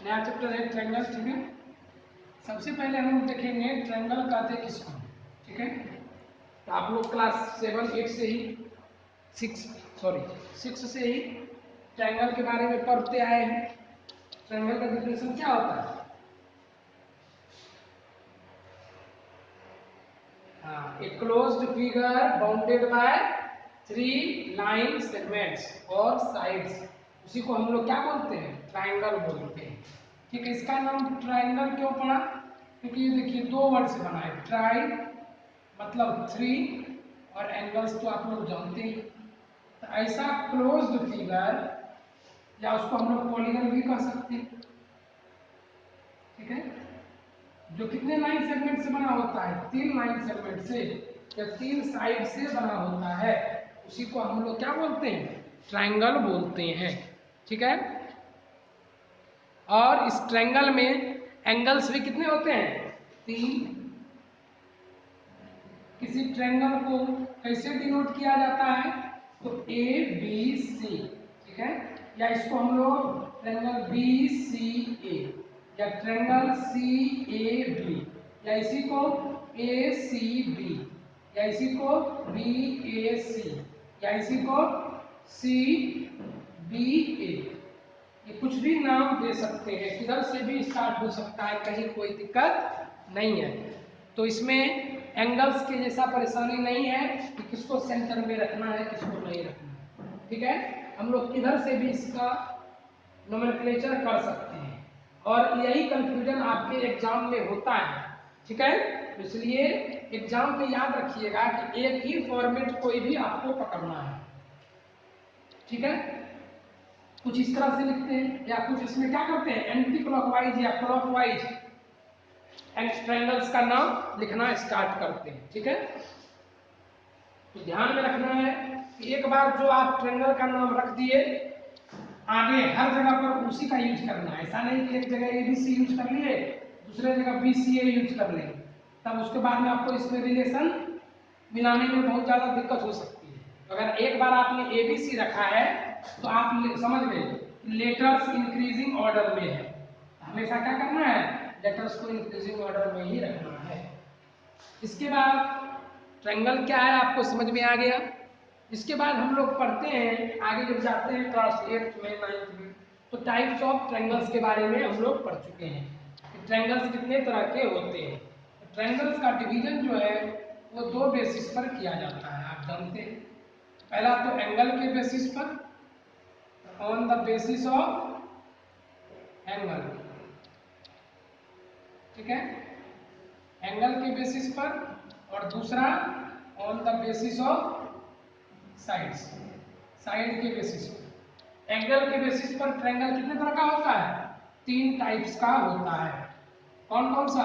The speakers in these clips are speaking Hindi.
नया चैप्टर है ट्रायंगल। ठीक है, सबसे पहले हम देखेंगे ट्रायंगल कहते किसको। ठीक है, तो आप लोग क्लास 7 8 से ही 6 से ही ट्रायंगल के बारे में पढ़ते आए हैं। ट्रायंगल का डेफिनेशन क्या होता है? A closed figure bounded by 3 line segments और साइड्स, उसी को हम लोग क्या बोलते हैं? ट्रायंगल बोलते हैं। ठीक है, इसका नाम ट्रायंगल क्यों पड़ा? क्योंकि ये देखिए 2 वर्ड से बना है। ट्राई मतलब 3 और एंगल्स तो आप लोग जानते हैं। तो ऐसा क्लोज्ड फिगर, या उसको हम लोग पॉलीगन भी कह सकते हैं। ठीक है, जो कितने लाइन सेगमेंट से बना होता है? 3 लाइन सेगमेंट से या 3 साइड से बना होता है, उसी को हम लोग क्या बोलते हैं? ट्रायंगल बोलते हैं। ठीक है, और इस ट्रायंगल में एंगल्स भी कितने होते हैं? 3। किसी ट्रायंगल को कैसे डिनोट किया जाता है? तो ABC। ठीक है, या इसको हम लोग ट्रायंगल BCA या ट्रायंगल CAB, या इसी को ACB, या इसी को BAC, या इसी को CBA। ये कुछ भी नाम दे सकते हैं, किधर से भी स्टार्ट हो सकता है, कहीं कोई दिक्कत नहीं है। तो इसमें एंगल्स के जैसा परेशानी नहीं है कि किसको सेंटर में रखना है, किसको नहीं रखना है। ठीक है, हम लोग किधर से भी इसका नोमेनक्लेचर कर सकते हैं, और यही कंफ्यूजन आपके एग्जाम में होता है। ठीक है, इसलिए एग्जाम में याद रखिएगा कि एक ही फॉर्मेट कोई भी आपको पकड़ना है। ठीक है, कुछ इस तरह से लिखते हैं, या कुछ इसमें क्या करते हैं, एंटी क्लॉकवाइज या क्लॉकवाइज ट्रायंगल्स का नाम लिखना स्टार्ट करते हैं। ठीक है, तो ध्यान में रखना है कि एक बार जो आप ट्रायंगल का नाम रख दिए, आगे हर जगह पर उसी का यूज करना है। ऐसा नहीं कि एक जगह ABC यूज कर लिए, दूसरे जगह BCA यूज कर लेंगे, तब उसके बाद में आपको इसमें रिलेशन मिलाने में बहुत ज्यादा दिक्कत हो सकती है। अगर एक बार आपने ABC रखा है तो आप समझ गए लेटर्स इंक्रीजिंग ऑर्डर में है। हमेशा क्या करना है? लेटर्स को इंक्रीजिंग ऑर्डर में ही रखना है। इसके बाद ट्रायंगल क्या है आपको समझ में आ गया। इसके बाद हम लोग पढ़ते हैं, आगे जब जाते हैं क्लास 8 में 9th में, तो टाइप्स ऑफ ट्रायंगल्स के बारे में हम लोग पढ़ चुके हैं कि ट्रायंगल्स कितने तरह के होते हैं। ट्रायंगल्स का डिवीजन जो है वो 2 बेसिस पर किया जाता है, आप जानते हैं। पहला तो एंगल के बेसिस पर, on the basis of angle. ठीक है, एंगल के बेसिस पर, और दूसरा on the basis of sides, side के बेसिस पर। एंगल के बेसिस पर ट्रायंगल कितने तरह का होता है? 3 टाइप्स का होता है। कौन कौन सा?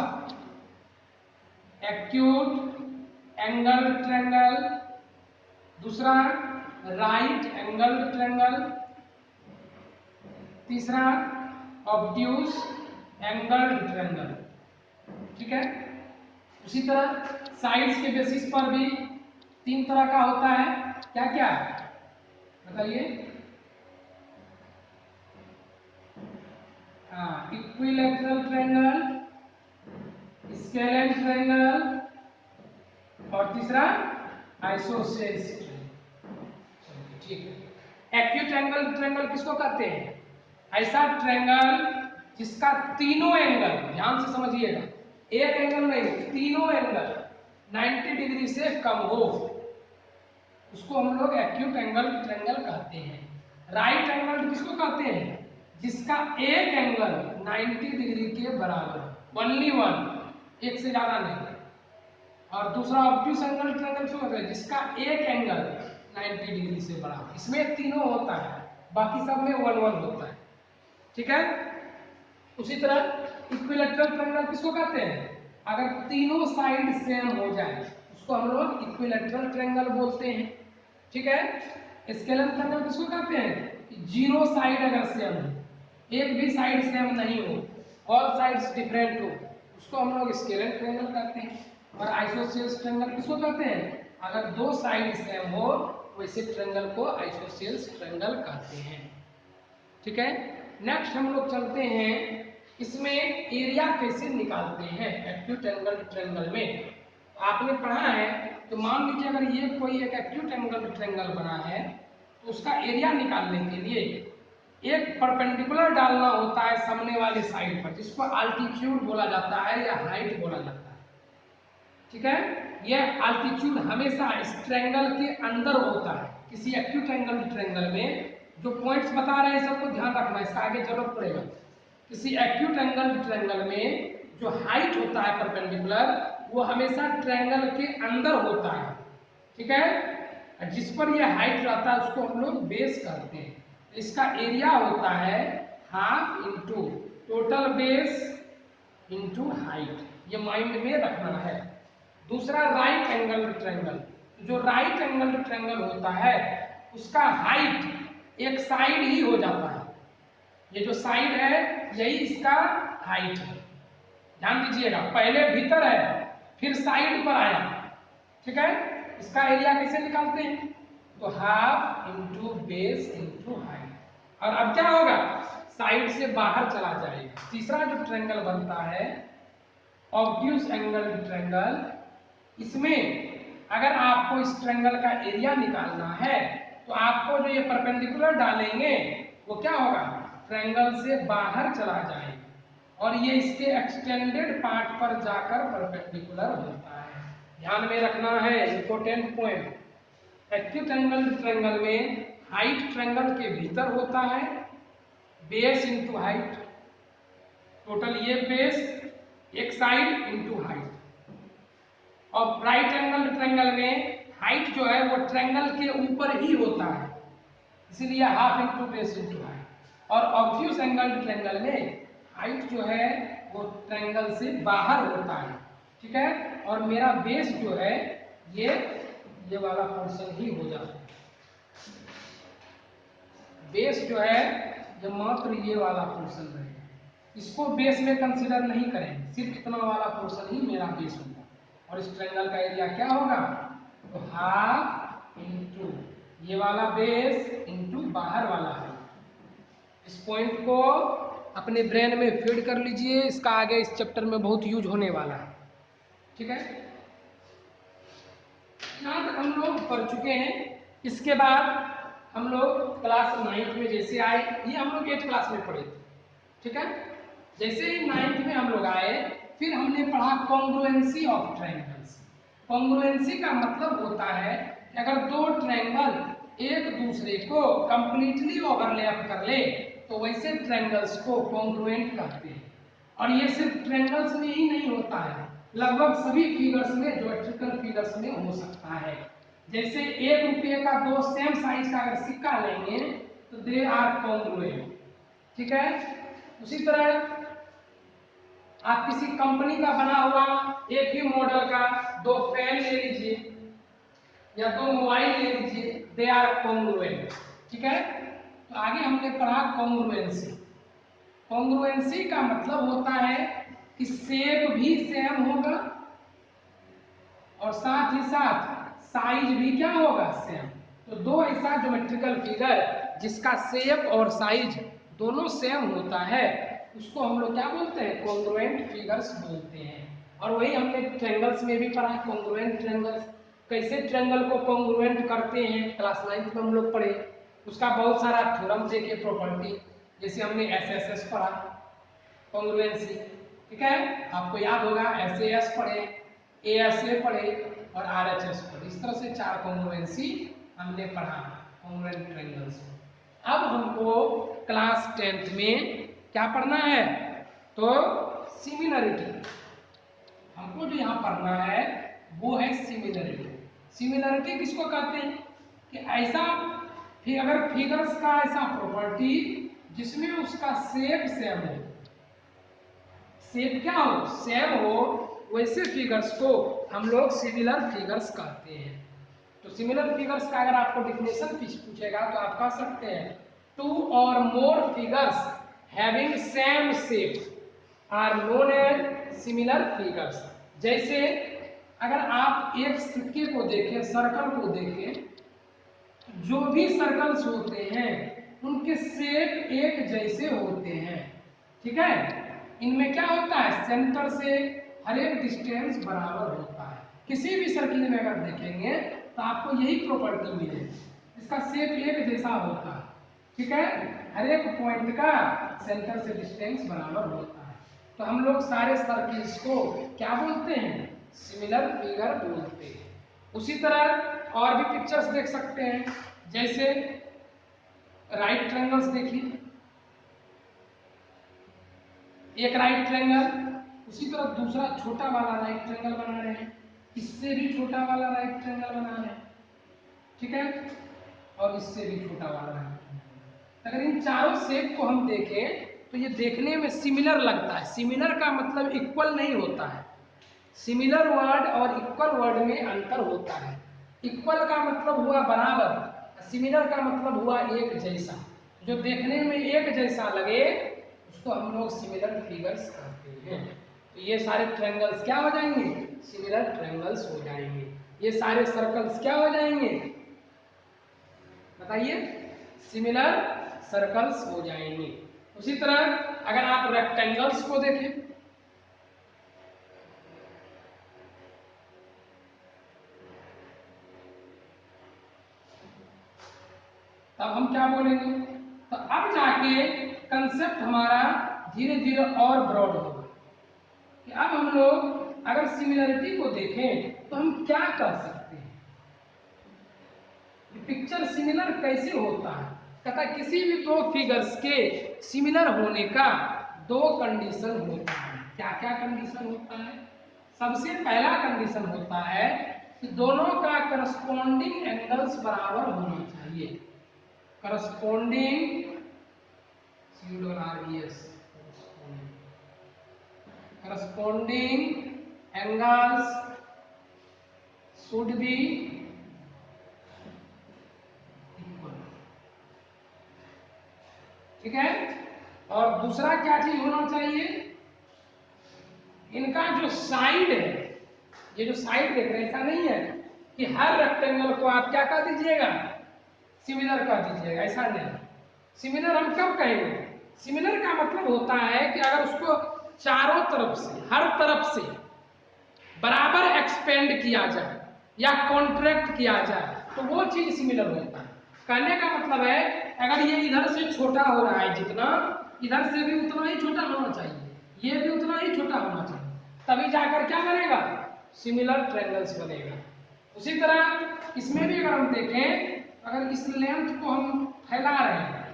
एक्यूट एंगल ट्रायंगल, दूसरा राइट एंगल ट्रायंगल, तीसरा ऑब्ट्यूज एंगल ट्रायंगल। ठीक है, उसी तरह साइड्स के बेसिस पर भी 3 तरह का होता है। क्या क्या बताइए? इक्विलैटरल ट्रायंगल, स्केलेन ट्रायंगल, और तीसरा आइसोसेल्स ट्रायंगल। ठीक है, एक्यूट एंगल ट्रायंगल किसको कहते हैं? ऐसा ट्रायंगल जिसका तीनों एंगल, ध्यान से समझिएगा, एक एंगल नहीं, तीनों एंगल 90 डिग्री से कम हो, उसको हम लोग एक्यूट एंगल ट्रायंगल कहते हैं। राइट एंगल किसको कहते हैं? जिसका एक एंगल 90 डिग्री के बराबर, ओनली वन, एक से ज्यादा नहीं। और दूसरा ऑब्ट्यूज एंगल ट्रायंगल किसको कहते हैं? जिसका एक एंगल 90 डिग्री से बराबर। इसमें तीनों होता है, बाकी सब में 1 1 होता है। ठीक है, उसी तरह इक्विलैटरल ट्रायंगल किसको कहते हैं? अगर तीनों साइड सेम हो जाए उसको हम लोग इक्विलैटरल ट्रायंगल बोलते हैं। ठीक है, स्केलेन ट्रायंगल किसको कहते हैं? 0 साइड अगर सेम हो, एक भी साइड सेम नहीं हो, ऑल साइड्स डिफरेंट हो, उसको हम लोग स्केलेन ट्रायंगल कहते हैं। और आइसोसेल्स ट्रायंगल किसको कहते हैं? अगर 2 साइड सेम हो वैसे ट्रायंगल को आइसोसेल्स ट्रायंगल कहते हैं। ठीक है, नेक्स्ट हम लोग चलते हैं इसमें एरिया कैसे निकालते हैं एक्यूट एंगल ट्रायंगल में। आपने पढ़ा है तो मान लीजिए अगर ये कोई एक एक्यूट एंगल ट्रायंगल बना है तो उसका एरिया निकालने के लिए एक परपेंडिकुलर डालना होता है सामने वाली साइड पर, जिसको अल्टीट्यूड बोला जाता है या हाइट बोला जाता है। ठीक है, यह अल्टीट्यूड हमेशा इस ट्रायंगल के अंदर होता है। किसी एक्यूट एंगल ट्रायंगल में जो पॉइंट्स बता रहे हैं सबको ध्यान रखना, इसका आगे जरूरत पड़ेगा। किसी एक्यूट एंगल ट्रायंगल में जो हाइट होता है परपेंडिकुलर, वो हमेशा ट्रायंगल के अंदर होता है। ठीक है, जिस पर यह हाइट रहता है उसको हम लोग बेस कहते हैं। इसका एरिया होता है half into total base into height, ये माइंड में रखना है। दूसरा राइट एंगल ट्रायंगल, जो राइट एंगल ट्रायंगल होता है उसका हाइट एक साइड ही हो जाता है। ये जो साइड है यही इसका हाइट है। ध्यान दीजिएगा, पहले भीतर है फिर साइड पर आया। ठीक है, इसका एरिया कैसे निकालते हैं, तो half into base into height. और अब क्या होगा, साइड से बाहर चला जाएगा। तीसरा जो ट्रायंगल बनता है ऑब्ट्यूज एंगल ट्रायंगल, इसमें अगर आपको इस ट्रायंगल का एरिया निकालना है तो आपको जो ये परपेंडिकुलर डालेंगे वो क्या होगा, ट्रायंगल से बाहर चला जाएगा और ये इसके एक्सटेंडेड पार्ट पर जाकर परपेंडिकुलर होता है। ध्यान में रखना है, important point. Acute angle triangle में हाइट ट्रायंगल के भीतर होता है, बेस इंटू हाइट, टोटल ये बेस एक साइड इंटू हाइट। और राइट एंगल ट्रायंगल में हाइट जो है वो ट्रायंगल के ऊपर ही होता है, इसीलिए half into base into height. और ऑब्ट्यूज एंगल ट्रायंगल में हाइट जो है वो ट्रायंगल से बाहर होता है। ठीक है, और मेरा बेस जो है ये वाला पोर्शन ही हो जाता है। बेस जो है ये मात्र ये वाला पोर्शन रहेगा, इसको बेस में कंसीडर नहीं करेंगे, सिर्फ इतना वाला पोर्शन ही मेरा बेस होगा। और इस ट्रायंगल का एरिया क्या होगा, तो हाफ इंटू ये वाला बेस इंटू बाहर वाला है। इस पॉइंट को अपने ब्रेन में फीड कर लीजिए, इसका आगे इस चैप्टर में बहुत यूज होने वाला है। ठीक है, यहाँ तक हम लोग पढ़ चुके हैं। इसके बाद हम लोग क्लास 9th में जैसे आए, ये हम लोग 8th क्लास में पढ़े थे। ठीक है, जैसे ही 9th में हम लोग आए फिर हमने पढ़ा कॉन्ग्रुएंसी ऑफ ट्रायंगल्स। कॉन्ग्रुएंसी का मतलब होता है कि अगर दो ट्रायंगल एक दूसरे को कंप्लीटली ओवरलैप कर ले तो वैसे ट्रायंगल्स को कॉन्ग्रुएंट कहते हैं। और ये सिर्फ ट्रायंगल्स में ही नहीं होता है, लगभग सभी फिगर्स में, ज्योमेट्रिकल फिगर्स में हो सकता है। जैसे 1 रुपये का दो सेम साइज का अगर सिक्का लेंगे तो दे आर कॉन्ग्रुएंट। ठीक है, उसी तरह आप किसी कंपनी का बना हुआ एक ही मॉडल का दो पेन ले लीजिए या दो मोबाइल ले लीजिए, दे आर कॉन्ग्रुएंट। ठीक है, तो आगे हमने पढ़ा कॉन्ग्रुएंसी। कॉन्ग्रुएंसी का मतलब होता है कि शेप भी सेम होगा और साथ ही साथ साइज भी क्या होगा, सेम। तो दो ऐसा ज्योमेट्रिकल फिगर जिसका शेप और साइज दोनों सेम होता है उसको हम लोग क्या बोलते हैं, कॉन्ग्रुएंट फिगर्स बोलते हैं। और वही हमने ट्रायंगल्स में भी पढ़ा, कॉन्ग्रुएंट ट्रायंगल्स कैसे ट्रायंगल को कॉन्ग्रुएंट करते हैं, क्लास 9th में हम लोग पढ़े। उसका बहुत सारा थ्योरम देखे, प्रॉपर्टी, जैसे हमने एसएसएस पढ़ा कॉन्ग्रुएंसी। ठीक है, आपको याद होगा एसएएस पढ़े, एएसए पढ़े और आरएचएस पढ़े। इस तरह से 4 कॉन्ग्रुएंसी हमने पढ़ा कॉन्ग्रुएंट ट्रायंगल्स। अब हमको क्लास 10th में क्या पढ़ना है, तो सिमिलरिटी। हमको जो यहाँ पढ़ना है वो है सिमिलरिटी। सिमिलरिटी किसको कहते हैं, कि ऐसा अगर फिगर्स का ऐसा प्रॉपर्टी जिसमें उसका शेप सेम हो, शेप क्या हो, सेम हो, वैसे फिगर्स को हम लोग सिमिलर फिगर्स कहते हैं। तो सिमिलर फिगर्स का अगर आपको डिफिनेशन पूछेगा तो आप कह सकते हैं 2 or more figures having same shape are known as similar figures। जैसे अगर आप एक सिक्के को देखें, सर्कल को देखें, जो भी सर्कल्स होते हैं उनके शेप एक जैसे होते हैं। ठीक है, इनमें क्या होता है, सेंटर से हर एक डिस्टेंस बराबर होता है। किसी भी सर्किल में अगर देखेंगे तो आपको यही प्रॉपर्टी मिलेगी, इसका शेप एक जैसा होता है, ठीक है, हर एक पॉइंट का सेंटर से डिस्टेंस बराबर होता है। तो हम लोग सारे सर्किल्स को क्या बोलते हैं, सिमिलर फिगर बोलते हैं। उसी तरह और भी पिक्चर्स देख सकते हैं, जैसे राइट ट्रायंगल्स देखिए, एक राइट ट्रायंगल, उसी तरह दूसरा छोटा वाला राइट ट्रायंगल बना रहे हैं, इससे भी छोटा वाला राइट ट्रायंगल बना रहे हैं, ठीक है, और इससे भी छोटा वाला राइट ट्रायंगल। अगर इन चारों शेप को हम देखें तो ये देखने में सिमिलर लगता है। सिमिलर का मतलब इक्वल नहीं होता है, सिमिलर वर्ड और इक्वल वर्ड में अंतर होता है। इक्वल का मतलब हुआ बराबर, सिमिलर का मतलब हुआ एक जैसा। जो देखने में एक जैसा लगे उसको हम लोग सिमिलर फिगर्स कहते हैं। तो ये सारे ट्रायंगल्स क्या हो जाएंगे, सिमिलर ट्रायंगल्स हो जाएंगे। ये सारे सर्कल्स क्या हो जाएंगे, बताइए, सिमिलर सर्कल्स हो जाएंगे। उसी तरह अगर आप रेक्टेंगल्स को देखें, तब हम क्या बोलेंगे, तो अब जाके कंसेप्ट हमारा धीरे धीरे और ब्रॉड होगा कि अब हम लोग अगर सिमिलरिटी को देखें तो हम क्या कर सकते हैं। पिक्चर सिमिलर कैसे होता है, कहता किसी भी दो फिगर्स के सिमिलर होने का दो कंडीशन होता है। क्या क्या कंडीशन होता है, सबसे पहला कंडीशन होता है कि दोनों का करस्पॉन्डिंग एंगल्स बराबर होना चाहिए। Corresponding corresponding angles should be equal, ठीक है। और दूसरा क्या चीज होना चाहिए, इनका जो साइड है, ये जो साइड देख रहे हैं, ऐसा नहीं है कि हर रेक्टेंगल को आप क्या कर दीजिएगा, सिमिलर कर दीजिएगा, ऐसा नहीं। सिमिलर हम कब कहेंगे, सिमिलर का मतलब होता है कि अगर उसको चारों तरफ से, हर तरफ से बराबर एक्सपेंड किया जाए या कॉन्ट्रैक्ट किया जाए तो वो चीज सिमिलर होता है। कहने का मतलब है अगर ये इधर से छोटा हो रहा है जितना, इधर से भी उतना ही छोटा होना चाहिए, ये भी उतना ही छोटा होना चाहिए, तभी जाकर क्या बनेगा, सिमिलर ट्रायंगल्स बनेगा। उसी तरह इसमें भी अगर हम देखें, अगर इस लेंथ को हम फैला रहे हैं,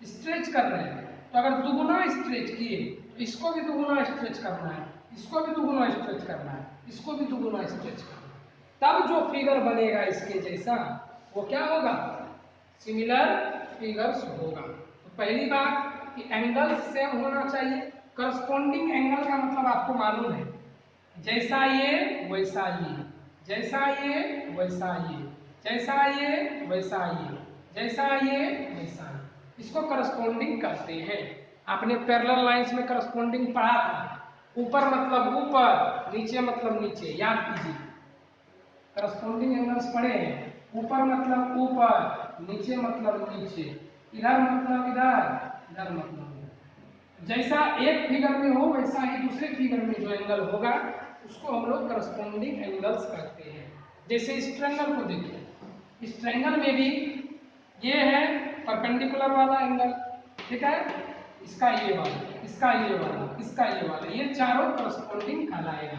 स्ट्रेच कर रहे हैं, तो अगर दुगुना स्ट्रेच किए तो इसको भी दुगुना स्ट्रेच करना है, इसको भी दुगुना स्ट्रेच करना है, इसको भी दुगुना स्ट्रेच करना है, तब जो फिगर बनेगा इसके जैसा वो क्या होगा, सिमिलर फिगर्स होगा। तो पहली बात कि एंगल सेम होना चाहिए। करस्पॉन्डिंग एंगल का मतलब आपको मालूम है, जैसा ये वैसा ये, जैसा ये वैसा ये, जैसा ये वैसा ये, जैसा ये वैसा ये, इसको करस्पॉन्डिंग कहते हैं। आपने पैरेलल लाइंस में करस्पॉन्डिंग पढ़ा था, ऊपर मतलब ऊपर, नीचे मतलब नीचे, याद कीजिए। करस्पॉन्डिंग एंगल्स पढ़े हैं, ऊपर मतलब ऊपर, नीचे मतलब नीचे, इधर मतलब इधर, इधर मतलब इधर। जैसा एक फिगर में हो वैसा ही दूसरे फिगर में जो एंगल होगा उसको हम लोग करस्पॉन्डिंग एंगल्स कहते हैं। जैसे इस ट्रायंगल को देखिए, इस ट्रायंगल में भी ये है परपेंडिकुलर वाला एंगल, ठीक है, इसका ये वाला, इसका ये वाला, इसका ये वाला, ये चारों करस्पॉन्डिंग कहलाएगा।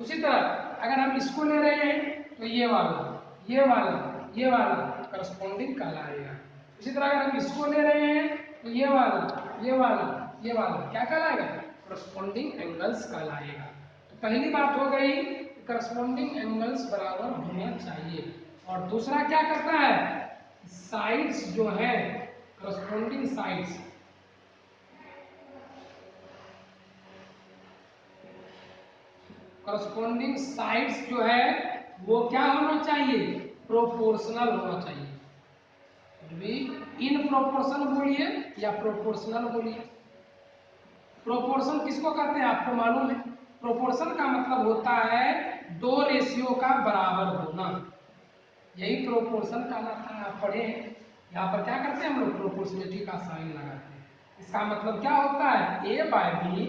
उसी तरह अगर हम इसको ले रहे हैं तो ये वाला, ये वाला, ये वाला करस्पॉन्डिंग कहलाएगा। इसी तरह अगर हम इसको ले रहे हैं तो ये वाला, ये वाला, ये वाला क्या कहलाएगा, करस्पॉन्डिंग एंगल्स कहलाएगा। तो पहली बात हो गई करस्पॉन्डिंग एंगल्स बराबर होना चाहिए। और दूसरा क्या करता है, साइड्स जो है, करस्पॉन्डिंग साइड्स, करस्पॉन्डिंग साइड्स जो है वो क्या होना चाहिए, प्रोपोर्शनल होना चाहिए। भी इन प्रोपोर्शन बोलिए या प्रोपोर्शनल बोलिए। प्रोपोर्शन किसको कहते हैं आपको मालूम है, प्रोपोर्शन का मतलब होता है दो रेशियो का बराबर होना, यही प्रोपोर्शन कहलाता है। आप पढ़े यहाँ पर क्या करते हैं हम लोग, प्रोपोर्शनलिटी का साइन लगाते हैं। इसका मतलब क्या होता है, A by B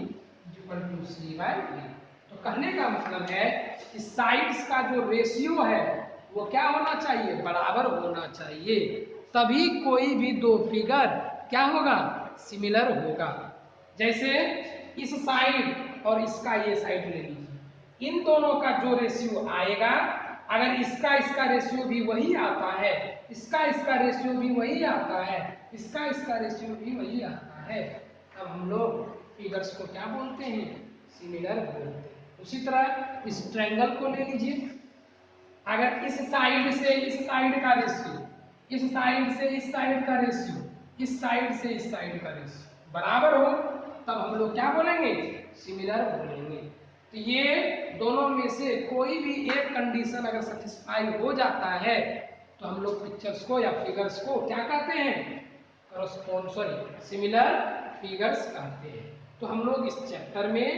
equal to C/D। तो कहने का मतलब है कि साइड्स का जो रेशियो है वो क्या होना चाहिए, बराबर होना चाहिए, तभी कोई भी दो फिगर क्या होगा, सिमिलर होगा। जैसे इस साइड और इसका ये साइड ले लीजिए, इन दोनों का जो रेशियो आएगा, अगर इसका रेशियो भी वही आता है, इसका रेशियो भी वही आता है, इसका रेशियो भी वही आता है, तब हम लोग फिगर्स को क्या बोलते हैं, सिमिलर बोलते हैं। उसी तरह इस ट्रायंगल को ले लीजिए, अगर इस साइड से इस साइड का रेशियो, इस साइड से इस साइड का रेशियो, इस साइड से इस साइड का रेशियो बराबर हो, तब हम लोग क्या बोलेंगे, सिमिलर बोलेंगे। तो ये दोनों में से कोई भी एक कंडीशन अगर सेटिस्फाई हो जाता है तो हम लोग पिक्चर्स को या फिगर्स को क्या कहते हैं, सिमिलर फिगर्स कहते हैं। तो हम लोग इस चैप्टर में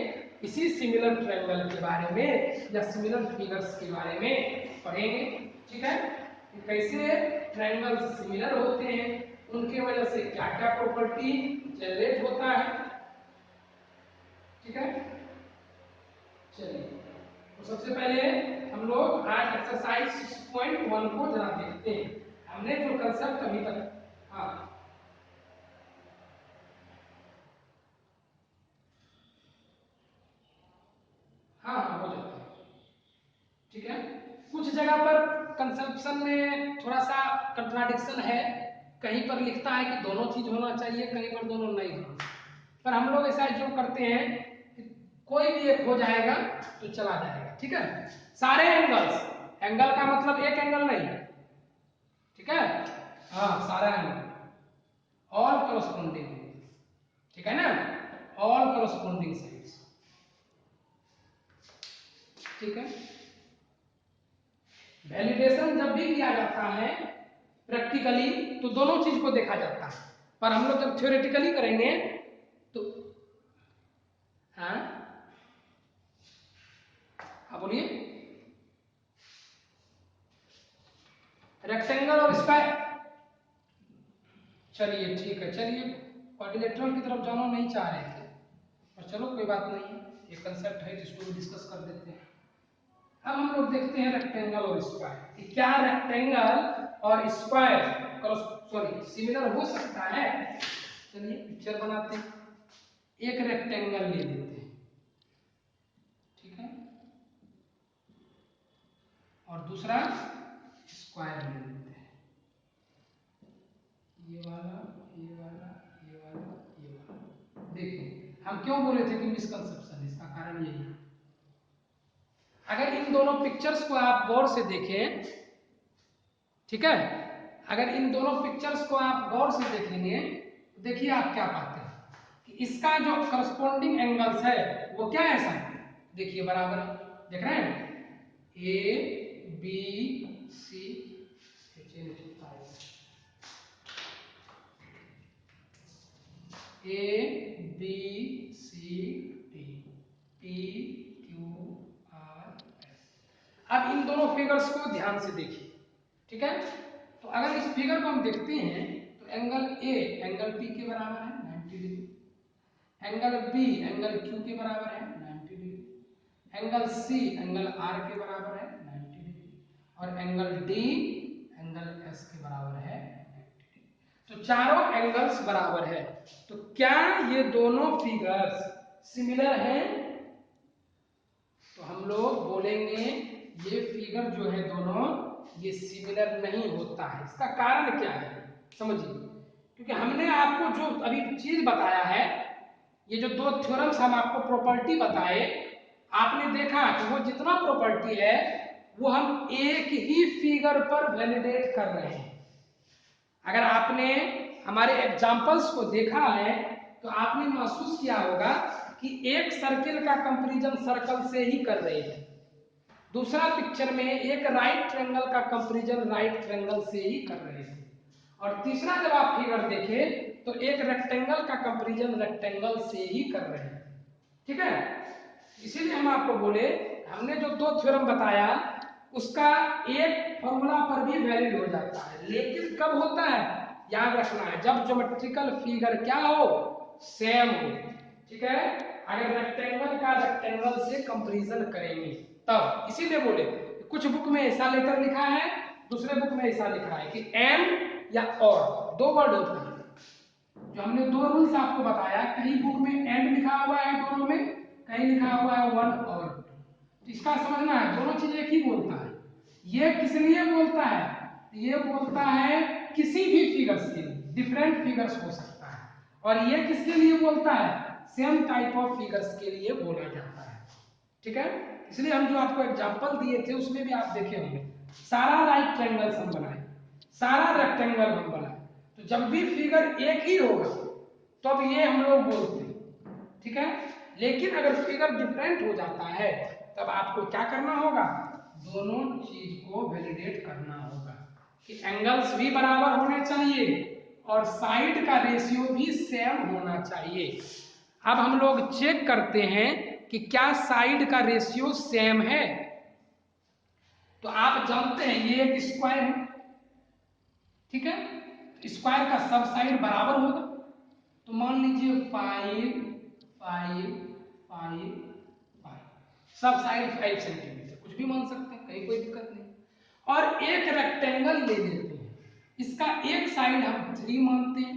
इसी सिमिलर ट्रायंगल के बारे में या सिमिलर फिगर्स के बारे में पढ़ेंगे। ठीक है, कि कैसे ट्रायंगल्स सिमिलर होते हैं, उनके वजह से क्या क्या प्रॉपर्टी जनरेट होता है। ठीक है, चलिए तो सबसे पहले हम लोग आज एक्सरसाइज 6.1 को जरा देखते हैं। हमने जो कंसेप्ट अभी तक हाँ हाँ हो जाता है। ठीक है, कुछ जगह पर कंसेप्शन में थोड़ा सा कंट्राडिक्शन है, कहीं पर लिखता है कि दोनों चीज होना चाहिए, कहीं पर दोनों नहीं होना, पर हम लोग ऐसा जो करते हैं कि कोई भी एक हो जाएगा तो चला जाएगा। ठीक है, सारे एंगल्स, एंगल का मतलब एक एंगल नहीं, ठीक है, हाँ सारा एंगल, ऑल कॉरस्पॉन्डिंग, ठीक है ना, ऑल कॉरस्पॉन्डिंग साइड्स। ठीक है, वैलिडेशन जब भी किया जाता है प्रैक्टिकली तो दोनों चीज को देखा जाता है, पर हम लोग जब थ्योरेटिकली करेंगे तो हाँ हाँ बोलिए, रेक्टेंगल और स्क्वायर, चलिए ठीक है, चलिए क्वाड्रिलेटरल की तरफ जाना नहीं चाह रहे थे, पर चलो कोई बात नहीं, ये कंसेप्ट है जिसको डिस्कस कर देते हैं। अब हम लोग देखते हैं रेक्टेंगल और स्क्वायर, क्या रेक्टेंगल और स्क्वायर सिमिलर हो सकता है। चलिए पिक्चर बनाते हैं, एक रेक्टेंगल ले लेते हैं, ठीक है, और दूसरा स्क्वायर ले लेते हैं, ये वाला ये वाला ये वाला ये वाला। देखिए हम क्यों बोले थे कि मिसकंसेप्शन, इसका कारण यही है, अगर इन दोनों पिक्चर्स को आप गौर से देखें, ठीक है, अगर इन दोनों पिक्चर्स को आप गौर से देखेंगे तो देखिए आप क्या पाते हैं कि इसका जो करस्पॉन्डिंग एंगल्स है वो क्या है सर, देखिए बराबर, देख रहे हैं, A B C, A B C D, P Q R S. अब इन दोनों फिगर्स को ध्यान से देखिए, ठीक है, तो अगर इस फिगर को हम देखते हैं तो एंगल ए एंगल पी के बराबर है 90 degree, angle B angle Q के बराबर है 90 degree, angle C angle R के बराबर है 90 डिग्री, और एंगल डी एंगल एस के बराबर है 90 डिग्री। तो चारों एंगल्स बराबर है, तो क्या ये दोनों फिगर्स सिमिलर हैं, तो हम लोग बोलेंगे ये फिगर जो है दोनों ये सिमिलर नहीं होता है। इसका कारण क्या है समझिए, क्योंकि हमने आपको जो अभी चीज बताया है, ये जो दो थ्योरम्स हम आपको प्रॉपर्टी बताए, आपने देखा कि वो जितना प्रॉपर्टी है वो हम एक ही फिगर पर वैलिडेट कर रहे हैं। अगर आपने हमारे एग्जाम्पल्स को देखा है तो आपने महसूस किया होगा कि एक सर्किल का कंपैरिजन सर्कल से ही कर रहे हैं, दूसरा पिक्चर में एक राइट ट्रायंगल का कंपैरिजन राइट ट्रायंगल से ही कर रहे थे, और तीसरा जब आप फिगर देखें तो एक रेक्टेंगल का कंपैरिजन रेक्टेंगल से ही कर रहे हैं। ठीक है, इसीलिए हम आपको बोले हमने जो दो थ्योरम बताया उसका एक फॉर्मूला पर भी वैलिड हो जाता है, लेकिन कब होता है याद रखना है, जब ज्योमेट्रिकल फिगर क्या हो, सेम हो, ठीक है, अगर रेक्टेंगल का रेक्टेंगल से कंपैरिजन करेंगे तब, इसीलिए बोले कुछ बुक में ऐसा लेटर लिखा है, दूसरे बुक में ऐसा लिखा है कि एंड या और, दो वर्ड होता है। जो हमने दो रूल्स आपको बताया, कहीं बुक में एंड लिखा हुआ है दोनों में, कहीं लिखा हुआ है वन और टू। इसका समझना है दोनों चीज एक ही बोलता है। ये किस लिए बोलता है? ये बोलता है किसी भी फिगर्स के लिए, डिफरेंट फिगर्स हो सकता है। और ये किसके लिए बोलता है? सेम टाइप ऑफ फिगर्स के लिए बोला जाता है। ठीक है, इसलिए हम जो आपको एग्जांपल दिए थे उसमें भी आप देखे होंगे, सारा राइट ट्रायंगल हम बनाए, सारा रेक्टेंगल हम बनाए, तो जब भी फिगर एक ही होगा तब तो ये हम लोग बोलते हैं। ठीक है, लेकिन अगर फिगर डिफरेंट हो जाता है तब आपको क्या करना होगा? दोनों चीज को वैलिडेट करना होगा कि एंगल्स भी बराबर होने चाहिए और साइड का रेशियो भी सेम होना चाहिए। अब हम लोग चेक करते हैं कि क्या साइड का रेशियो सेम है। तो आप जानते हैं ये एक स्क्वायर है, ठीक है, स्क्वायर का सब साइड बराबर होगा। तो मान लीजिए 5 5 5 5, सब साइड 5 सेंटीमीटर, कुछ भी मान सकते हैं, कहीं कोई दिक्कत नहीं। और एक रेक्टेंगल ले लेते हैं, इसका एक साइड हम 3 मानते हैं,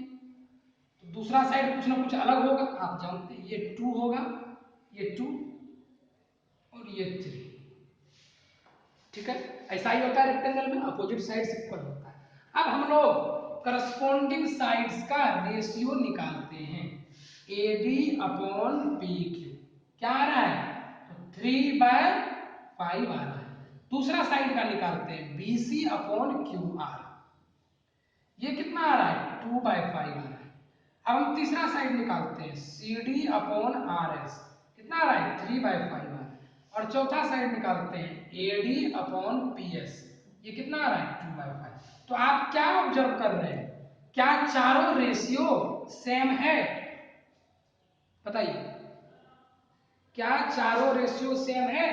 तो दूसरा साइड कुछ ना कुछ अलग होगा, आप जानते हैं ये 2 होगा, ये 2 और ये 3। ठीक है, ऐसा ही होता है रेक्टेंगल में, अपोजिट साइड इक्वल होता है। अब हम लोग करस्पॉन्डिंग साइड्स का रेशियो निकालते हैं, AD अपॉन PQ। क्या आ रहा है? तो 3/5 आ रहा है। दूसरा साइड का निकालते हैं, BC अपॉन QR। ये कितना आ रहा है? 2/5 आ रहा है। अब हम तीसरा साइड निकालते हैं, CD अपॉन RS। कितना आ रहा है? 3/5 आ रहा है। और चौथा साइड निकालते हैं, AD अपॉन PS। ये कितना आ रहा है? 2/5। तो आप क्या ऑब्जर्व कर रहे हैं? क्या चारों रेशियो सेम है? बताइए, क्या चारों रेशियो सेम है?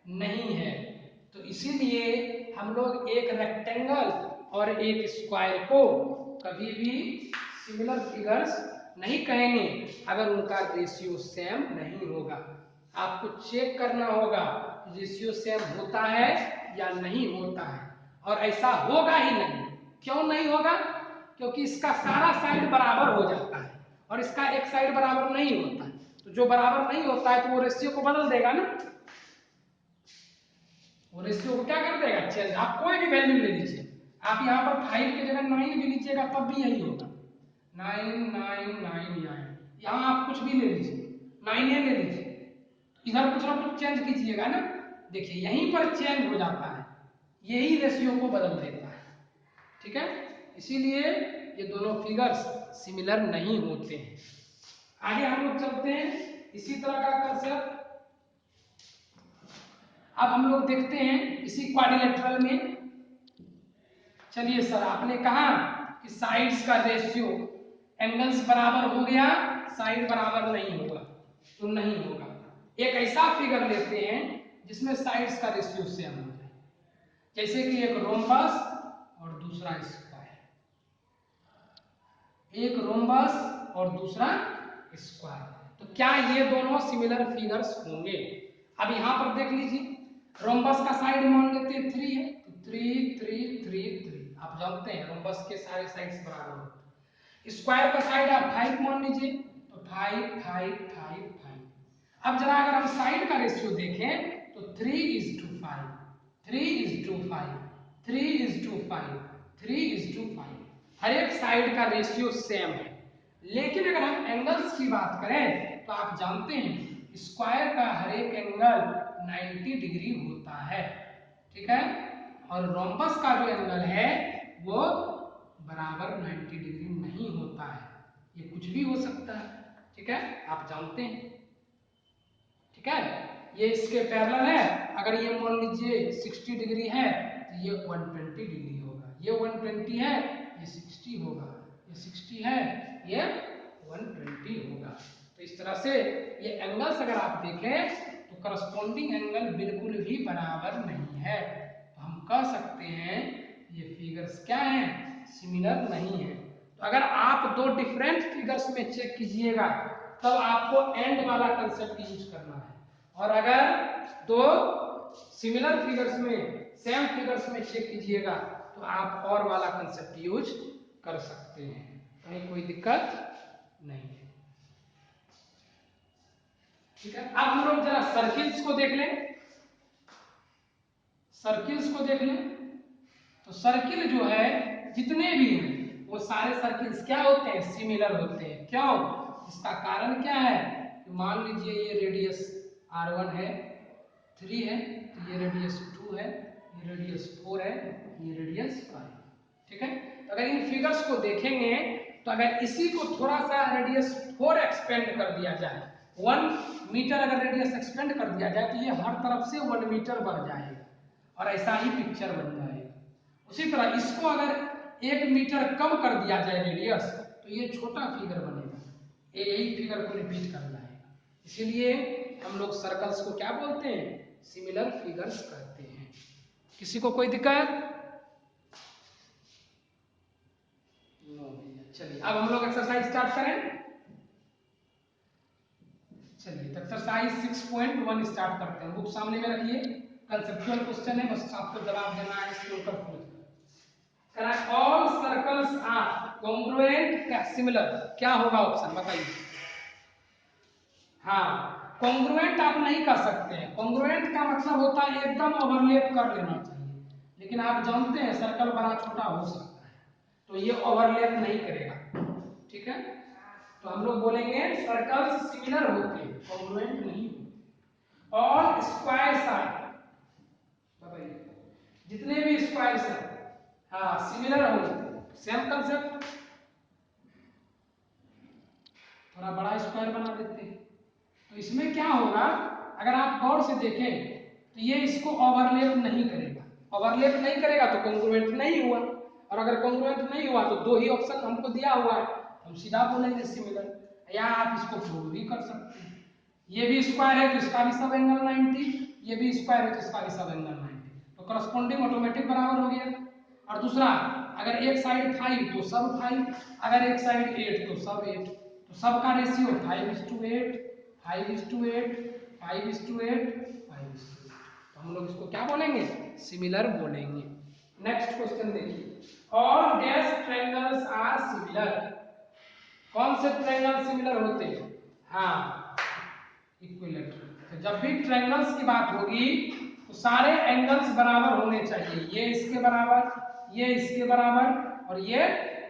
नहीं है। तो इसीलिए हम लोग एक रेक्टेंगल और एक स्क्वायर को कभी भी सिमिलर फिगर्स नहीं कहेंगे अगर उनका रेशियो सेम नहीं होगा। आपको चेक करना होगा रेशियो सेम होता है या नहीं होता है, और ऐसा होगा ही नहीं। क्यों नहीं होगा? क्योंकि इसका सारा साइड बराबर हो जाता है और इसका एक साइड बराबर नहीं होता है। तो जो बराबर नहीं होता है तो वो रेशियो को बदल देगा ना, वो रेशियो को क्या कर देगा? चेंज। आप कोई भी वैल्यू ले लीजिए, आप यहाँ पर 5 की जगह 9 भी लीजिएगा तब भी यही होगा, 9 9 9 9। यहाँ आप कुछ भी ले लीजिए, 9 ले लीजिए, इधर कुछ ना कुछ चेंज कीजिएगा ना, देखिए यहीं पर चेंज हो जाता है, यही रेशियो को बदल देता है। ठीक है, इसीलिए ये दोनों फिगर्स सिमिलर नहीं होते हैं। आगे हम लोग चलते हैं इसी तरह का कंसेप्ट। अब हम लोग देखते हैं इसी क्वाड्रिलेटरल में। चलिए सर, आपने कहा कि साइड्स का रेशियो, एंगल्स बराबर हो गया, साइड बराबर नहीं होगा, तो नहीं होगा। एक ऐसा फिगर लेते हैं जिसमें साइड्स का रेशियो सेम हो जाए, जैसे कि एक रोम्बस और दूसरा स्क्वायर, एक रोम्बस और दूसरा स्क्वायर। तो क्या ये दोनों सिमिलर फिगर्स होंगे? अब यहां पर देख लीजिए, रोम्बस का साइड मान लेते हैं 3 है, तो 3 3 3 3। आप जानते हैं रोम्बस के सारे साइड्स बराबर होते हैं। स्क्वायर का साइड आप 5 मान लीजिए, तो 5 5 5 5। अब जरा अगर हम साइड का रेशियो देखें तो 3:5, 3:5, 3:5, 3:5। हर एक साइड का रेशियो सेम है। लेकिन अगर हम एंगल्स की बात करें तो आप जानते हैं स्क्वायर का हर एक एंगल 90 डिग्री होता है, ठीक है, और रोम्बस का जो एंगल है वो बराबर 90 डिग्री नहीं होता है, ये कुछ भी हो सकता है। ठीक है, आप जानते हैं। ठीक है, ये इसके पैरेलल है, अगर ये मान लीजिए 60 डिग्री है तो ये 120 डिग्री होगा, ये 120 है, ये 60 होगा, ये 60 है, ये 120 होगा। तो इस तरह से ये एंगल्स अगर आप देखें तो करस्पॉन्डिंग एंगल बिल्कुल भी बराबर नहीं है, तो हम कह सकते हैं ये फिगर्स क्या हैं? सिमिलर नहीं है। तो अगर आप दो डिफरेंट फिगर्स में चेक कीजिएगा तब आपको एंड वाला कंसेप्ट यूज करना है। और अगर दो सिमिलर फिगर्स में सेम फिगर्स में चेक कीजिएगा तो आप और वाला कंसेप्ट यूज कर सकते हैं, कहीं कोई दिक्कत नहीं है। ठीक है, अब हम लोग जरा सर्किल्स को देख लें। सर्किल्स को देख लें तो सर्किल जो है जितने भी हैं वो सारे सर्किल्स क्या होते हैं, सिमिलर होते हैं। क्यों? इसका कारण क्या है कि मान लीजिए ये रेडियस r1 है, 3 है, तो ये रेडियस 2 है, ये रेडियस 4 है, ये रेडियस 5। ठीक है, तो अगर इन फिगर्स को देखेंगे तो अगर इसी को थोड़ा सा रेडियस 4 एक्सपेंड कर दिया जाए, 1 मीटर अगर रेडियस एक्सपेंड कर दिया जाए तो ये हर तरफ से 1 मीटर बढ़ जाएगा और ऐसा ही पिक्चर बन जाएगा। उसी तरह इसको अगर 1 मीटर कम कर दिया जाए रेडियस तो ये छोटा फिगर बनेगा, यही फिगर को रिपीट कर जाएगा। इसीलिए हम लोग सर्कल्स को क्या बोलते हैं, सिमिलर फिगर्स कहते हैं। किसी को कोई दिक्कत? चलिए अब हम लोग एक्सरसाइज स्टार्ट करें। चलिए तो एक्सरसाइज 6.1 स्टार्ट करते हैं। बुक सामने में रखिए, कंसेप्चुअल क्वेश्चन है, बस आपको जवाब देना है इसके ऊपर full. All circles are congruent similar, क्या होगा ऑप्शन बताइए। हाँ, कॉन्ग्रुएंट आप नहीं कर सकते हैं। कॉन्ग्रुएंट का मतलब होता है एकदम ओवरलैप कर लेना चाहिए, लेकिन आप जानते हैं सर्कल बड़ा छोटा हो सकता है तो ये ओवरलैप नहीं करेगा। ठीक है, तो हम लोग बोलेंगे सर्कल्स सिमिलर होते हैं, कॉन्ग्रुएंट नहीं होते। और स्क्वायर्स आर, बताइए जितने भी स्क्वायर्स हैं हाँ सिमिलर होंगे। सेम कंसेप्ट, थोड़ा बड़ा स्क्वायर बना देते हैं तो इसमें क्या होगा, अगर आप गौर से देखें तो ये इसको ओवरलैप नहीं करेगा। ओवरलैप नहीं करेगा तो कॉन्ग्रुएंट नहीं हुआ, और अगर कॉन्ग्रुएंट नहीं हुआ तो दो ही ऑप्शन हमको दिया हुआ है, हम सीधा बोलेंगे सिमिलर। या आप इसको प्रूव भी कर सकते हैं, ये भी स्क्वायर है तो इसका भी सब एंगल 90, ये भी स्क्वायर है तो इसका भी सब एंगल 90, तो करस्पॉन्डिंग ऑटोमेटिक बराबर हो गया। और दूसरा, अगर एक साइड 5 तो सब 5, अगर एक साइड 8 तो सब 8, तो सब का रेशियो 5:8, 5:8, 5:8, 5:8। तो हम लोग इसको क्या बोलेंगे, सिमिलर बोलेंगे। नेक्स्ट क्वेश्चन देखिए, all dash triangles are similar. कौन से ट्रायंगल सिमिलर होते हैं, हाँ इक्विलैटरल। तो जब भी ट्रायंगल्स की बात होगी तो सारे एंगल्स बराबर होने चाहिए, ये इसके बराबर, ये इसके बराबर और ये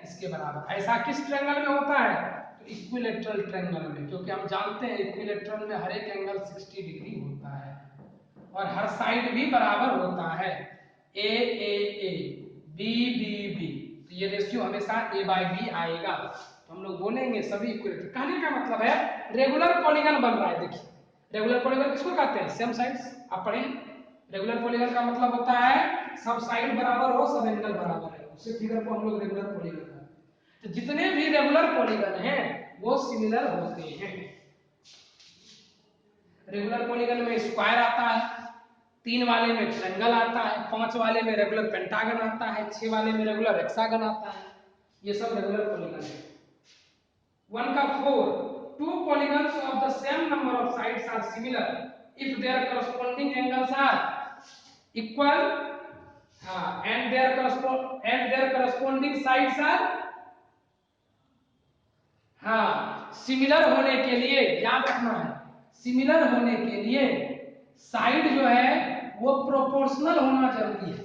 इसके बराबर। ऐसा किस ट्रायंगल में होता है, तो इक्विलैटरल ट्रायंगल में, क्योंकि हम जानते हैं इक्विलैटरल में हर एक एंगल 60 डिग्री होता है और हर साइड भी बराबर होता है, ए ए ए, बी बी बी, तो ये रेशियो हमेशा a/b आएगा। तो हम लोग बोलेंगे सभी इक्विलैटरल। कहने का मतलब है रेगुलर पॉलीगन बन रहा है। देखिए रेगुलर पॉलीगन किसको कहते हैं, सेम साइड्स। आप पढ़ें, रेगुलर पॉलीगन का मतलब होता है सब साइड बराबर हो, सब एंगल बराबर है, उसी फिगर को हम लोग रेगुलर पॉलीगन कहते हैं। तो जितने भी रेगुलर पॉलीगन हैं वो सिमिलर होते हैं। रेगुलर पॉलीगन में स्क्वायर आता है, 3 वाले में ट्रायंगल आता है, 5 वाले में रेगुलर पेंटागन आता है, 6 वाले में रेगुलर हेक्सागन आता है। ये सब रेगुलर पॉलीगन है। 1 का 4, 2 polygons of the same number of sides are similar if their corresponding angles are equal, and their corresponding sides are similar होने के लिए याद रखना है, सिमिलर होने के लिए साइड जो है वो प्रोपोर्शनल होना जरूरी है।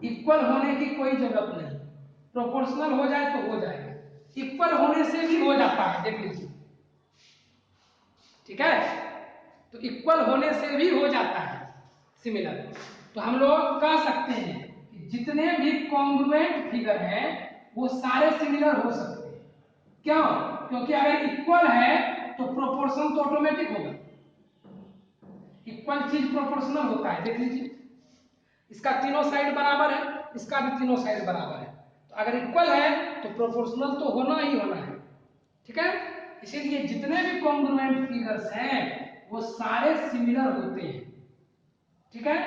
इक्वल होने की कोई जरूरत नहीं, प्रोपोर्शनल हो जाए तो हो जाएगा, इक्वल होने से भी हो जाता है, देख लीजिए। ठीक है, तो इक्वल होने से भी हो जाता है सिमिलर। तो हम लोग कह सकते हैं कि जितने भी कॉन्ग्रुएंट फिगर हैं वो सारे सिमिलर हो सकते हैं। क्यों? क्योंकि अगर इक्वल है तो प्रोपोर्शन तो ऑटोमेटिक होगा। इक्वल चीज प्रोपोर्शनल होता है, देख लीजिए इसका तीनों साइड बराबर है, इसका भी तीनों साइड बराबर है, तो अगर इक्वल है तो प्रोपोर्शनल तो होना ही होना है। ठीक है, इसीलिए जितने भी कॉन्ग्रुएंट फिगर्स हैं वो सारे सिमिलर होते हैं। ठीक है,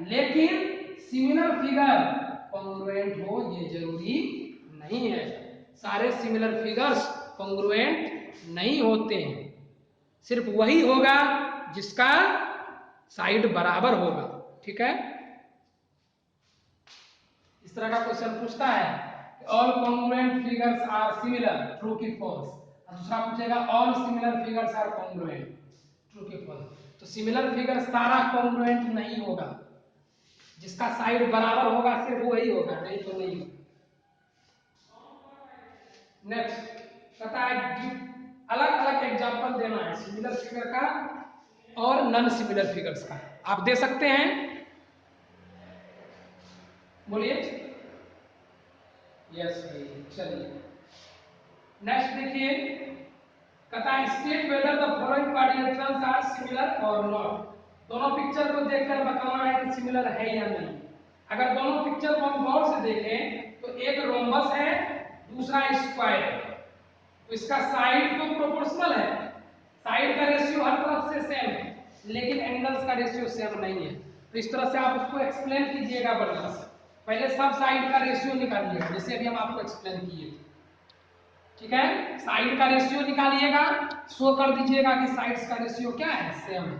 लेकिन सिमिलर फिगर कॉन्ग्रुएंट हो ये जरूरी नहीं है। सारे सिमिलर फिगर्स कॉन्ग्रुएंट नहीं होते हैं, सिर्फ वही होगा जिसका साइड बराबर होगा। ठीक है, इस तरह का क्वेश्चन पूछता है all congruent figures are similar, true की फॉल्स। दूसरा पूछेगा all similar figures are congruent, true की फॉल्स। तो सिमिलर फिगर सारा कॉन्ग्रुएंट नहीं होगा, जिसका साइड बराबर होगा सिर्फ वही होगा, नहीं तो नहीं। नेक्स्ट कहता है अलग अलग एग्जांपल देना है सिमिलर फिगर का और नॉन सिमिलर फिगर्स का। आप दे सकते हैं, बोलिए। यस भाई, चलिए नेक्स्ट देखिए, कहता है state whether the following quadrilaterals are similar और नॉट। दोनों पिक्चर को देखकर बताना है कि सिमिलर है या नहीं। अगर दोनों पिक्चर को हम गौर से देखें तो एक रोम्बस है, दूसरा स्क्वायर है, तो इसका साइड तो प्रोपोर्शनल है, साइड का रेशियो हर तरफ से सेम है, लेकिन एंगल्स का रेशियो सेम नहीं है। तो इस तरह से आप उसको एक्सप्लेन कीजिएगा बढ़िया से। पहले सब साइड का रेशियो निकालिएगा, जैसे अभी हम आपको एक्सप्लेन किए थे। ठीक है, साइड का रेशियो निकालिएगा, शो कर दीजिएगा कि साइड्स का रेशियो क्या है, सेम है।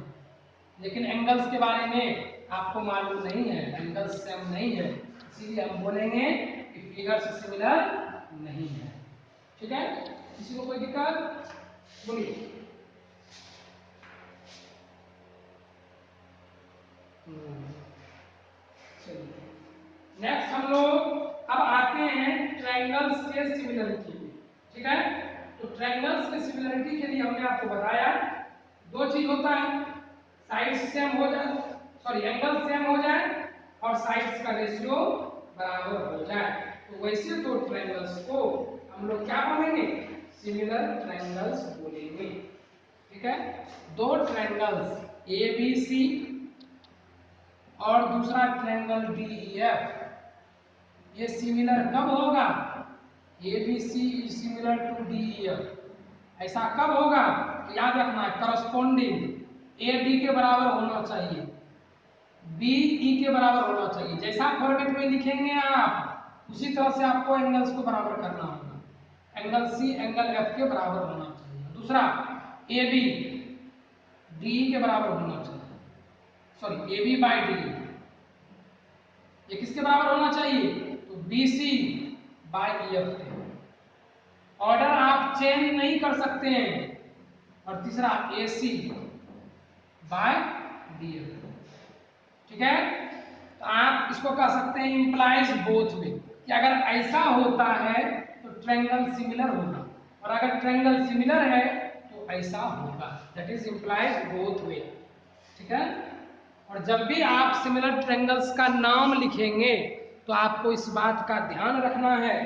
लेकिन एंगल्स के बारे में आपको मालूम नहीं है, एंगल्स सेम नहीं है, इसीलिए हम बोलेंगे कि फिगर्स सिमिलर नहीं है। ठीक है, किसी को कोई दिक्कत, बोलिए। चलिए नेक्स्ट हम लोग अब आते हैं ट्रायंगल्स के सिमिलरिटी में। ठीक है, तो ट्रायंगल्स के सिमिलरिटी के लिए हमने आपको बताया दो चीज होता है, साइड्स सेम हो जाए, सॉरी एंगल सेम हो जाए और साइड्स का रेशियो बराबर हो जाए। तो वैसे दो ट्रायंगल्स को हम लोग क्या बोलेंगे, सिमिलर ट्रायंगल्स बोलेंगे। ठीक है, दो ट्रायंगल्स ABC और दूसरा ट्रायंगल DEF, ये सिमिलर कब होगा, ABC is similar to DEF। ऐसा कब होगा, याद रखना है करस्पॉन्डिंग AD के बराबर होना चाहिए, BE के बराबर होना चाहिए। जैसा फॉर्मेट में लिखेंगे आप उसी तरह से आपको एंगल्स को बराबर करना होगा, एंगल C एंगल F के बराबर होना चाहिए। दूसरा AB DE के बराबर होना चाहिए, सॉरी AB बाय DE, ये किसके बराबर होना चाहिए, तो BC बाय EF के। ऑर्डर आप चेंज नहीं कर सकते हैं। और तीसरा AC बाय DF। ठीक है, तो आप इसको कह सकते हैं इंप्लाइज बोथ वे, कि अगर ऐसा होता है तो ट्रायंगल सिमिलर होगा, और अगर ट्रायंगल सिमिलर है तो ऐसा होगा, that is implies both way. ठीक है, और जब भी आप सिमिलर ट्रायंगल्स का नाम लिखेंगे तो आपको इस बात का ध्यान रखना है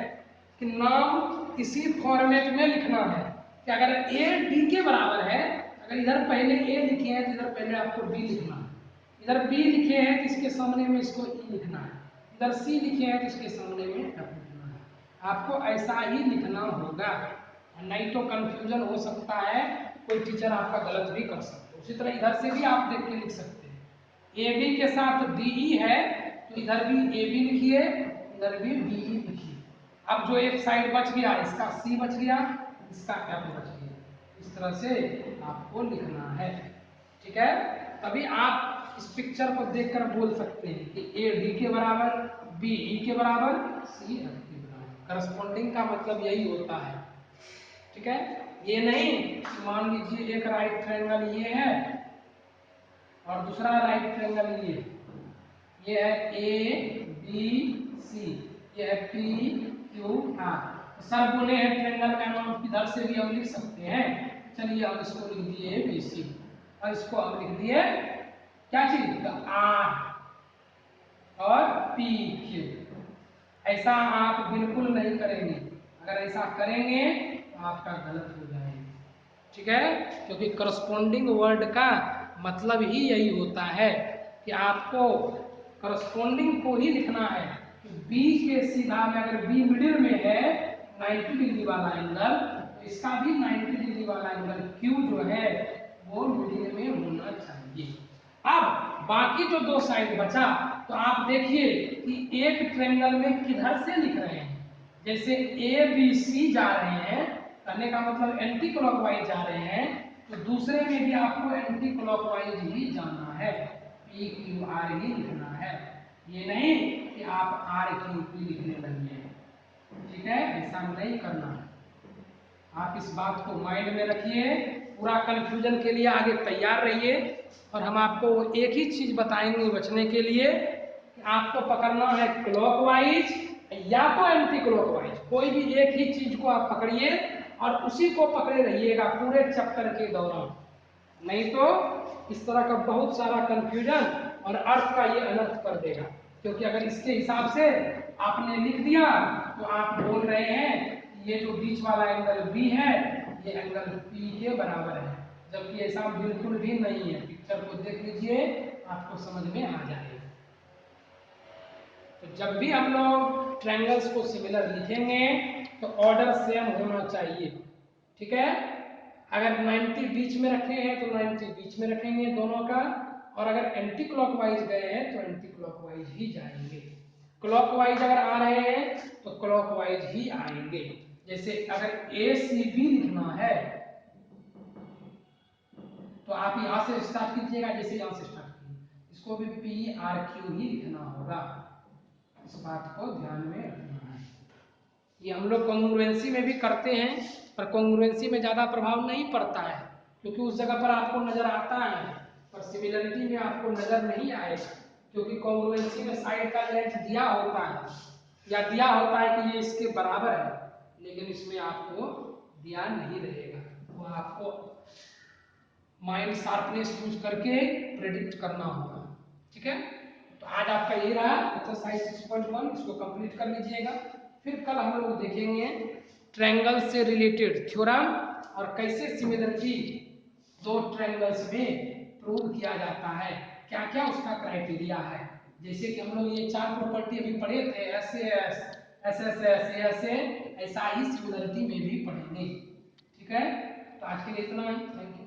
कि नाम इसी फॉर्मेट में लिखना है कि अगर A D के बराबर है, अगर इधर पहले A लिखे हैं तो इधर पहले आपको B लिखना है, इधर B लिखे हैं तो इसके सामने में इसको E लिखना है, इधर C लिखे हैं तो इसके सामने में F लिखना है। आपको ऐसा ही लिखना होगा, नहीं तो कंफ्यूजन हो सकता है, कोई टीचर आपका गलत भी कर सकता है। उसी तरह इधर से भी आप देख के लिख सकते हैं, AB के साथ DE है तो इधर भी AB लिखिए, इधर भी BE लिखिए। अब जो एक साइड बच गया, इसका C बच गया, इसका F बच गया, इस तरह से आपको लिखना है। ठीक है, तभी आप इस पिक्चर को देखकर बोल सकते हैं कि A D के बराबर, B E के बराबर, C F के बराबर। करस्पॉन्डिंग का मतलब यही होता है। ठीक है, ये नहीं मान लीजिए एक राइट ट्रायंगल ये है और दूसरा राइट ट्रायंगल ये है ABC, ये है PQR। सर बोले हैं ट्रायंगल का नाम इधर से भी हम लिख सकते हैं, चलिए हम इसको लिख दिए ABC और इसको हम लिख दिए क्या चीज, R और PQ। ऐसा आप बिल्कुल नहीं करेंगे, अगर ऐसा करेंगे तो आपका गलत हो जाएगा। ठीक है, क्योंकि करस्पॉन्डिंग वर्ड का मतलब ही यही होता है कि आपको करस्पॉन्डिंग को ही लिखना है। तो B के सीधा में अगर B मिडिल में है 90 डिग्री वाला एंगल, तो इसका भी 90 डिग्री वाला एंगल Q जो है वो मिडिल में होना चाहिए। अब बाकी जो दो साइड बचा, तो आप देखिए कि एक ट्रायंगल में किधर से लिख रहे हैं, जैसे ABC जा रहे हैं कहने का मतलब एंटी क्लॉकवाइज जा रहे हैं तो दूसरे में भी आपको एंटी क्लॉकवाइज ही जाना है, पी क्यू आर ही लिखना है, ये नहीं कि आप आर क्यू पी लिखने लगे। ठीक है, ऐसा नहीं करना है। आप इस बात को माइंड में रखिए, पूरा कंफ्यूजन के लिए आगे तैयार रहिए। और हम आपको एक ही चीज बताएंगे बचने के लिए कि आपको पकड़ना है क्लॉकवाइज या तो एंटी क्लॉकवाइज, कोई भी एक ही चीज को आप पकड़िए और उसी को पकड़े रहिएगा पूरे चैप्टर के दौरान, नहीं तो इस तरह का बहुत सारा कंफ्यूजन और अर्थ का ये अनर्थ कर देगा। क्योंकि अगर इसके हिसाब से आपने लिख दिया तो आप बोल रहे हैं ये जो बीच वाला एंगल बी है ये एंगल पी के बराबर है, जबकि ऐसा बिल्कुल भी नहीं है। पिक्चर को देख लीजिए, आपको समझ में आ जाएगा। तो जब भी हम लोग ट्रायंगल्स को सिमिलर लिखेंगे तो ऑर्डर सेम होना चाहिए। ठीक है, अगर 90 बीच में रखे हैं तो 90 बीच में रखेंगे दोनों का, और अगर एंटी क्लॉकवाइज गए हैं तो एंटी क्लॉकवाइज ही जाएंगे। क्लॉकवाइज अगर आ रहे हैं तो क्लॉकवाइज ही आएंगे। जैसे अगर ए सी बी लिखना है तो आप यहां से स्टार्ट कीजिएगा, जैसे यहां से स्टार्ट कीजिए, इसको भी पी आर क्यू ही लिखना होगा। इस बात को ध्यान में रखना है। ये हम लोग कॉन्ग्रुएंसी में भी करते हैं, पर कॉन्ग्रुएंसी में ज्यादा प्रभाव नहीं पड़ता है क्योंकि उस जगह पर आपको नजर आता है, पर सिमिलरिटी में आपको नजर नहीं आएगा क्योंकि कॉन्ग्रुएंसी में साइड का लेंथ दिया होता है या दिया होता है कि ये इसके बराबर है, लेकिन इसमें आपको दिया नहीं रहेगा। वो आपको माइंड शार्पनेस यूज करके प्रेडिक्ट करना होगा। ठीक है, तो आज आपका ये रहा एक्सरसाइज 6.1, इसको कंप्लीट कर लीजिएगा। फिर कल हम लोग देखेंगे ट्रायंगल से रिलेटेड थ्योरम और कैसे सिमिलरिटी दो ट्रायंगल्स में प्रूव किया जाता है, क्या क्या उसका क्राइटेरिया है। जैसे कि हम लोग ये 4 प्रॉपर्टी अभी पढ़े थे, ऐसे ऐसे ऐसा ही सिमिलरिटी में भी पढ़ेंगे। ठीक है, तो आज के लिए इतना ही, थैंक यू।